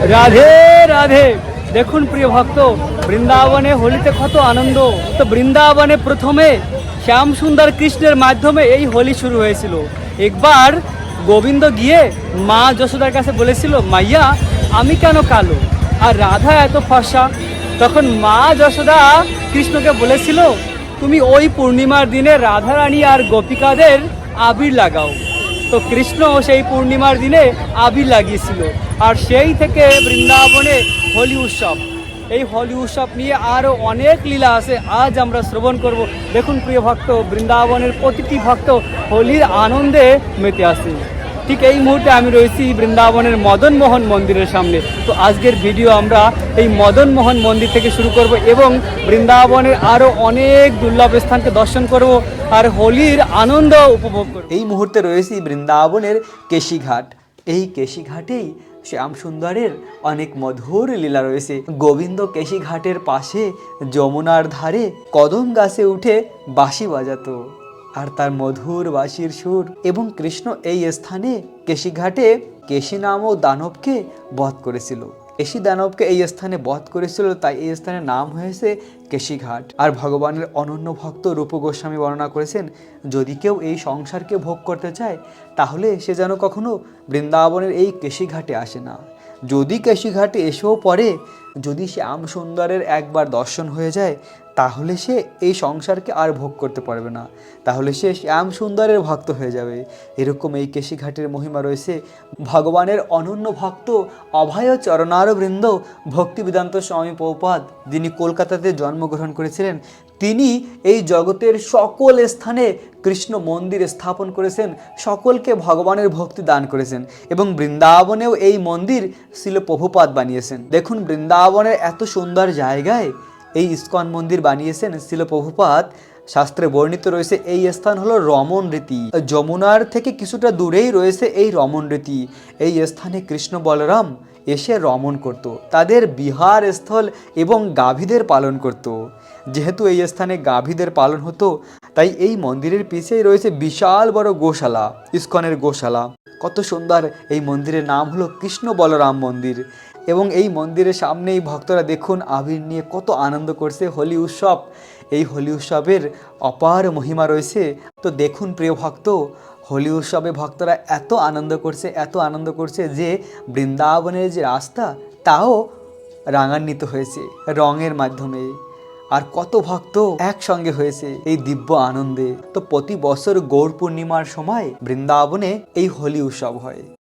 রাধে রাধে। দেখুন প্রিয় ভক্ত, বৃন্দাবনে হোলিতে কত আনন্দ। তো বৃন্দাবনে প্রথমে শ্যাম সুন্দর কৃষ্ণের মাধ্যমে এই হোলি শুরু হয়েছিল। একবার গোবিন্দ গিয়ে মা যশোদার কাছে বলেছিল, মাইয়া আমি কেন কালো আর রাধা এত ফর্সা? তখন মা যশোদা কৃষ্ণকে বলেছিল, তুমি ওই পূর্ণিমার দিনে রাধারানী আর গোপিকাদের আবির লাগাও। তো কৃষ্ণ সেই পূর্ণিমার দিনে আবির লাগিয়েছিল, আর সেই থেকে বৃন্দাবনে হোলি উৎসব। এই হোলি উৎসব নিয়ে আরও অনেক লীলা আছে, আজ আমরা শ্রবণ করব। দেখুন প্রিয় ভক্ত, বৃন্দাবনের প্রতিটি ভক্ত হোলির আনন্দে মেতে আসে। ঠিক এই মুহূর্তে আমি রয়েছি বৃন্দাবনের মদন মোহন মন্দিরের সামনে। তো আজকের ভিডিও আমরা এই মদন মোহন মন্দির থেকে শুরু করব এবং বৃন্দাবনের আরও অনেক দুর্লভ স্থানকে দর্শন করব আর হোলির আনন্দ উপভোগ করব। এই মুহূর্তে রয়েছি বৃন্দাবনের কেশিঘাট। এই কেশিঘাটেই শ্যাম সুন্দরের অনেক মধুর লীলা রয়েছে। গোবিন্দ কেশিঘাটের পাশে যমুনার ধারে কদম গাছে উঠে বাঁশি বাজাতো, আর তার মধুর বাঁশির সুর। এবং কৃষ্ণ এই স্থানে কেশিঘাটে কেশি নামক দানবকে বধ করেছিল। কেশি দানবকে এই স্থানে বধ করেছিল, তাই এই স্থানের নাম হয়েছে কেশিঘাট। আর ভগবানের অনন্য ভক্ত রূপ গোস্বামী বর্ণনা করেছেন, যদি কেউ এই সংসারকে ভোগ করতে চায় তাহলে সে যেন কখনো বৃন্দাবনের এই কেশিঘাটে আসে না। যদি কেশিঘাটে এসেও পড়ে, যদি শ্যাম সুন্দরের একবার দর্শন হয়ে যায় তাহলে সে এই সংসারকে আর ভোগ করতে পারবে না, তাহলে সে শ্যাম সুন্দরের ভক্ত হয়ে যাবে। এরকম এই কেশিঘাটের মহিমা রয়েছে। ভগবানের অনন্য ভক্ত অভয় চরণার বৃন্দ ভক্তিবেদান্ত স্বামী প্রভুপাদ, যিনি কলকাতাতে জন্মগ্রহণ করেছিলেন, তিনি এই জগতের সকল স্থানে কৃষ্ণ মন্দির স্থাপন করেছেন, সকলকে ভগবানের ভক্তি দান করেছেন। এবং বৃন্দাবনেও এই মন্দির শিল প্রভুপাদ বানিয়েছেন। দেখুন, বৃন্দাবনের এত সুন্দর জায়গায় এই ইস্কন মন্দির বানিয়েছেন শিল প্রভুপাদ। শাস্ত্রে বর্ণিত রয়েছে এই স্থান হলো রমণ রীতি। যমুনার থেকে কিছুটা দূরেই রয়েছে এই রমণ রীতি। এই স্থানে কৃষ্ণ বলরাম এসে রমণ করত, তাদের বিহার স্থল এবং গাভীদের পালন করত। যেহেতু এই স্থানে গাভীদের পালন হতো, তাই এই মন্দিরের পিছেই রয়েছে বিশাল বড় গোশালা, ইস্কনের গোশালা। কত সুন্দর! এই মন্দিরের নাম হলো কৃষ্ণ বলরাম মন্দির। এবং এই মন্দিরের সামনেই ভক্তরা দেখুন আবির নিয়ে কত আনন্দ করছে। হোলি উৎসব, এই হোলি উৎসবের অপার মহিমা রয়েছে। তো দেখুন প্রিয় ভক্ত, হোলি উৎসবে ভক্তরা এত আনন্দ করছে যে বৃন্দাবনের যে রাস্তা তাও রাঙান্বিত হয়েছে রঙের মাধ্যমে। আর কত ভক্ত একসঙ্গে হয়েছে এই দিব্য আনন্দে। তো প্রতি বছর গৌর পূর্ণিমার সময় বৃন্দাবনে এই হোলি উৎসব হয়।